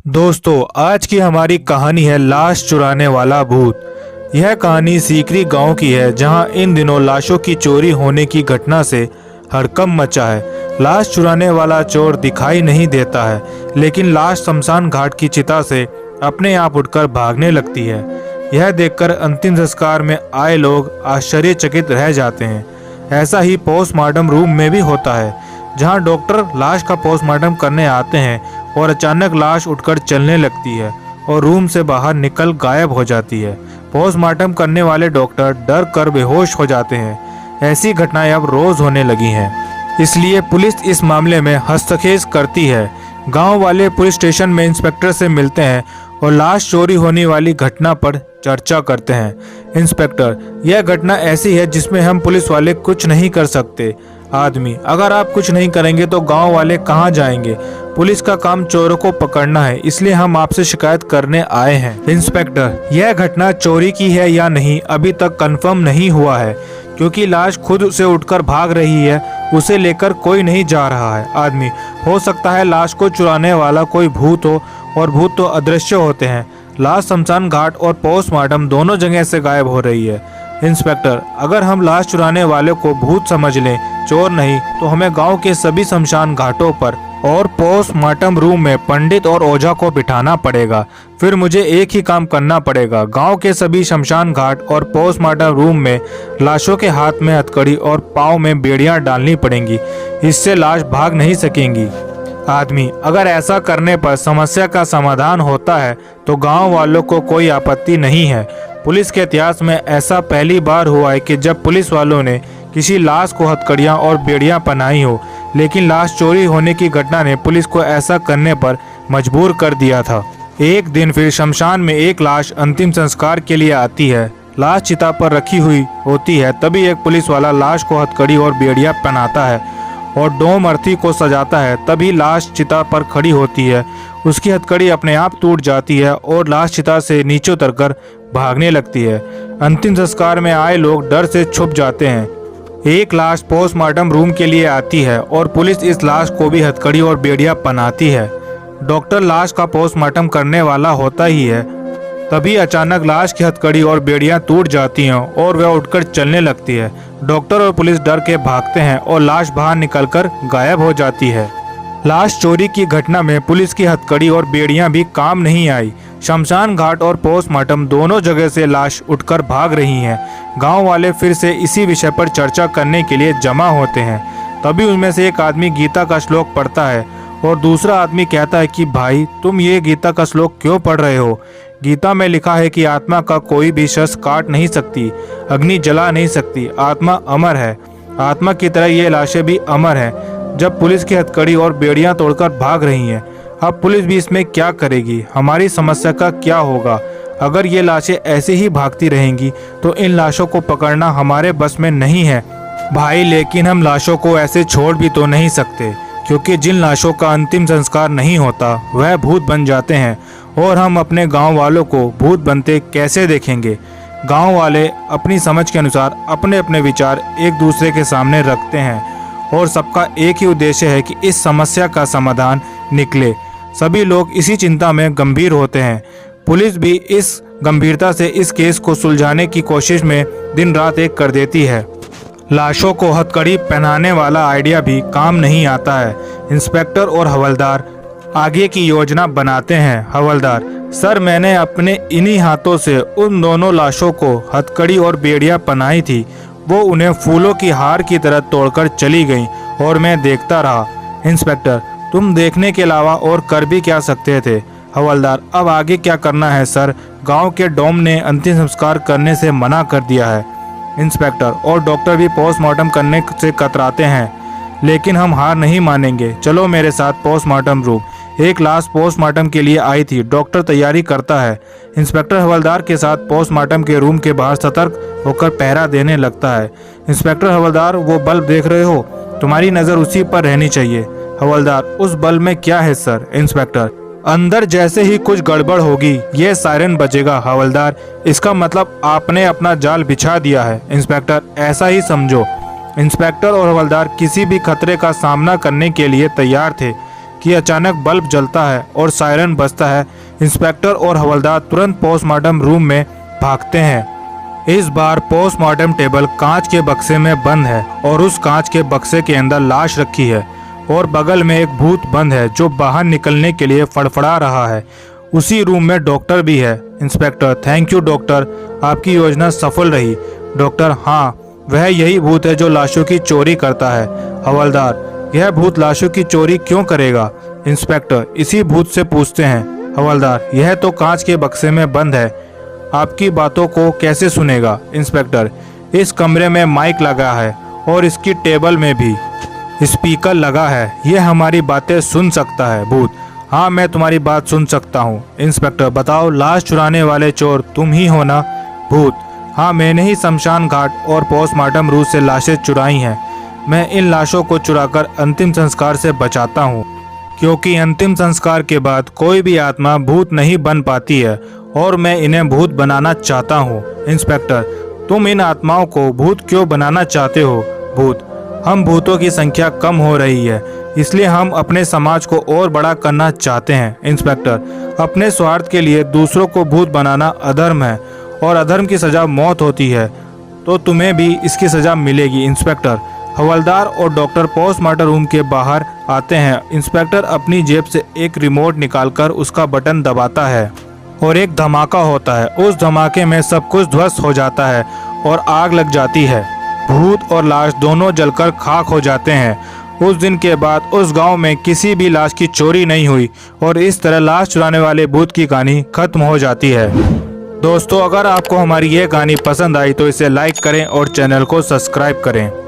दोस्तों, आज की हमारी कहानी है लाश चुराने वाला भूत। यह कहानी सीकरी गांव की है, जहां इन दिनों लाशों की चोरी होने की घटना से हड़कंप मचा है। लाश चुराने वाला चोर दिखाई नहीं देता है, लेकिन लाश शमशान घाट की चिता से अपने आप उठकर भागने लगती है। यह देखकर अंतिम संस्कार में आए लोग आश्चर्यचकित रह जाते हैं। ऐसा ही पोस्टमार्टम रूम में भी होता है, जहां डॉक्टर लाश का पोस्टमार्टम करने आते हैं और अचानक लाश उठकर चलने लगती है और रूम से बाहर निकल गायब हो जाती है। पोस्टमार्टम करने वाले डॉक्टर डर कर बेहोश हो जाते हैं। ऐसी घटनाएं अब रोज होने लगी हैं, इसलिए पुलिस इस मामले में हस्तक्षेप करती है। गांव वाले पुलिस स्टेशन में इंस्पेक्टर से मिलते हैं और लाश चोरी होने वाली घटना पर चर्चा करते हैं। इंस्पेक्टर, यह घटना ऐसी है जिसमें हम पुलिस वाले कुछ नहीं कर सकते। आदमी, अगर आप कुछ नहीं करेंगे तो गांव वाले कहां जाएंगे? पुलिस का काम चोरों को पकड़ना है, इसलिए हम आपसे शिकायत करने आए हैं। इंस्पेक्टर, यह घटना चोरी की है या नहीं अभी तक कंफर्म नहीं हुआ है, क्योंकि लाश खुद से उठकर भाग रही है, उसे लेकर कोई नहीं जा रहा है। आदमी, हो सकता है लाश को चुराने वाला कोई भूत हो, और भूत तो अदृश्य होते हैं। लाश शमशान घाट और पोस्टमार्टम दोनों जगह से गायब हो रही है। इंस्पेक्टर, अगर हम लाश चुराने वाले को भूत समझ लें, चोर नहीं, तो हमें गांव के सभी शमशान घाटों पर और पोस्टमार्टम रूम में पंडित और ओझा को बिठाना पड़ेगा। फिर मुझे एक ही काम करना पड़ेगा, गांव के सभी शमशान घाट और पोस्टमार्टम रूम में लाशों के हाथ में हथकड़ी और पाँव में बेड़ियां डालनी पड़ेंगी। इससे लाश भाग नहीं सकेंगी। आदमी, अगर ऐसा करने पर समस्या का समाधान होता है तो गांव वालों को कोई आपत्ति नहीं है। पुलिस के इतिहास में ऐसा पहली बार हुआ है कि जब पुलिस वालों ने किसी लाश को हथकड़ियां और बेड़ियां पहनाई हो, लेकिन लाश चोरी होने की घटना ने पुलिस को ऐसा करने पर मजबूर कर दिया था। एक दिन फिर शमशान में एक लाश अंतिम संस्कार के लिए आती है। लाश चिता पर रखी हुई होती है, तभी एक पुलिस वाला लाश को हथकड़ी और बेड़ियां पहनाता है और डोम अर्थी को सजाता है। तभी लाश चिता पर खड़ी होती है, उसकी हथकड़ी अपने आप टूट जाती है और लाश चिता से नीचे उतरकर भागने लगती है। अंतिम संस्कार में आए लोग डर से छुप जाते हैं। एक लाश पोस्टमार्टम रूम के लिए आती है और पुलिस इस लाश को भी हथकड़ी और बेड़ियां पहनाती है। डॉक्टर लाश का पोस्टमार्टम करने वाला होता ही है, तभी अचानक लाश की हथकड़ी और बेड़ियां टूट जाती हैं और वह उठकर चलने लगती है। डॉक्टर और पुलिस डर के भागते हैं और लाश बाहर निकलकर गायब हो जाती है। लाश चोरी की घटना में पुलिस की हथकड़ी और बेड़ियां भी काम नहीं आई। शमशान घाट और पोस्टमार्टम दोनों जगह से लाश उठकर भाग रही हैं। गांव वाले फिर से इसी विषय पर चर्चा करने के लिए जमा होते हैं। तभी उनमें से एक आदमी गीता का श्लोक पढ़ता है और दूसरा आदमी कहता है कि भाई, तुम ये गीता का श्लोक क्यों पढ़ रहे हो? गीता में लिखा है कि आत्मा का कोई भी शस्त्र काट नहीं सकती, अग्नि जला नहीं सकती, आत्मा अमर है। आत्मा की तरह ये लाशें भी अमर हैं। जब पुलिस की हथकड़ी और बेड़ियां तोड़कर भाग रही हैं, अब पुलिस भी इसमें क्या करेगी? हमारी समस्या का क्या होगा? अगर ये लाशें ऐसे ही भागती रहेंगी तो इन लाशों को पकड़ना हमारे बस में नहीं है। भाई, लेकिन हम लाशों को ऐसे छोड़ भी तो नहीं सकते, क्योंकि जिन लाशों का अंतिम संस्कार नहीं होता वह भूत बन जाते हैं, और हम अपने गांव वालों को भूत बनते कैसे देखेंगे? गांव वाले अपनी समझ के अनुसार अपने अपने विचार एक दूसरे के सामने रखते हैं और सबका एक ही उद्देश्य है कि इस समस्या का समाधान निकले। सभी लोग इसी चिंता में गंभीर होते हैं। पुलिस भी इस गंभीरता से इस केस को सुलझाने की कोशिश में दिन रात एक कर देती है। लाशों को हथकड़ी पहनाने वाला आइडिया भी काम नहीं आता है। इंस्पेक्टर और हवलदार आगे की योजना बनाते हैं। हवलदार, सर, मैंने अपने इन्हीं हाथों से उन दोनों लाशों को हथकड़ी और बेड़ियां पहनाई थी। वो उन्हें फूलों की हार की तरह तोड़कर चली गईं और मैं देखता रहा। इंस्पेक्टर, तुम देखने के अलावा और कर भी क्या सकते थे? हवलदार, अब आगे क्या करना है सर? गांव के डोम ने अंतिम संस्कार करने से मना कर दिया है। इंस्पेक्टर और डॉक्टर भी पोस्टमार्टम करने से कतराते हैं, लेकिन हम हार नहीं मानेंगे। चलो मेरे साथ पोस्टमार्टम रूम। एक लाश पोस्टमार्टम के लिए आई थी, डॉक्टर तैयारी करता है। इंस्पेक्टर हवलदार के साथ पोस्टमार्टम के रूम के बाहर सतर्क होकर पहरा देने लगता है। इंस्पेक्टर, हवलदार, वो बल्ब देख रहे हो? तुम्हारी नज़र उसी पर रहनी चाहिए। हवलदार, उस बल्ब में क्या है सर? इंस्पेक्टर, अंदर जैसे ही कुछ गड़बड़ होगी ये सायरन बजेगा। हवलदार, इसका मतलब आपने अपना जाल बिछा दिया है। इंस्पेक्टर, ऐसा ही समझो। इंस्पेक्टर और हवलदार किसी भी खतरे का सामना करने के लिए तैयार थे कि अचानक बल्ब जलता है और सायरन बजता है। इंस्पेक्टर और हवलदार तुरंत पोस्टमार्टम रूम में भागते हैं। इस बार पोस्टमार्टम टेबल कांच के बक्से में बंद है और उस कांच के बक्से के अंदर लाश रखी है और बगल में एक भूत बंद है जो बाहर निकलने के लिए फड़फड़ा रहा है। उसी रूम में डॉक्टर भी है। इंस्पेक्टर: थैंक यू डॉक्टर, आपकी योजना सफल रही। डॉक्टर: हाँ, वह यही भूत है जो लाशों की चोरी करता है। हवलदार: यह भूत लाशों की चोरी क्यों करेगा? इंस्पेक्टर: इसी भूत से पूछते हैं। हवलदार: यह तो कांच के बक्से में बंद है, आपकी बातों को कैसे सुनेगा? इंस्पेक्टर: इस कमरे में माइक लगा है और इसकी टेबल में भी स्पीकर लगा है, यह हमारी बातें सुन सकता है। भूत: हाँ, मैं तुम्हारी बात सुन सकता हूँ। इंस्पेक्टर: बताओ, लाश चुराने वाले चोर तुम ही हो ना? भूत: हाँ, मैंने ही शमशान घाट और पोस्टमार्टम रूम से लाशें चुराई हैं। मैं इन लाशों को चुराकर अंतिम संस्कार से बचाता हूँ, क्योंकि अंतिम संस्कार के बाद कोई भी आत्मा भूत नहीं बन पाती है और मैं इन्हें भूत बनाना चाहता हूँ। इंस्पेक्टर: तुम इन आत्माओं को भूत क्यों बनाना चाहते हो? भूत: हम भूतों की संख्या कम हो रही है, इसलिए हम अपने समाज को और बड़ा करना चाहते हैं। इंस्पेक्टर: अपने स्वार्थ के लिए दूसरों को भूत बनाना अधर्म है और अधर्म की सजा मौत होती है, तो तुम्हें भी इसकी सजा मिलेगी। इंस्पेक्टर: हवलदार और डॉक्टर पोस्टमार्टम रूम के बाहर आते हैं। इंस्पेक्टर अपनी जेब से एक रिमोट निकालकर उसका बटन दबाता है और एक धमाका होता है। उस धमाके में सब कुछ ध्वस्त हो जाता है और आग लग जाती है। भूत और लाश दोनों जलकर खाक हो जाते हैं। उस दिन के बाद उस गांव में किसी भी लाश की चोरी नहीं हुई और इस तरह लाश चुराने वाले भूत की कहानी खत्म हो जाती है। दोस्तों, अगर आपको हमारी ये कहानी पसंद आई तो इसे लाइक करें और चैनल को सब्सक्राइब करें।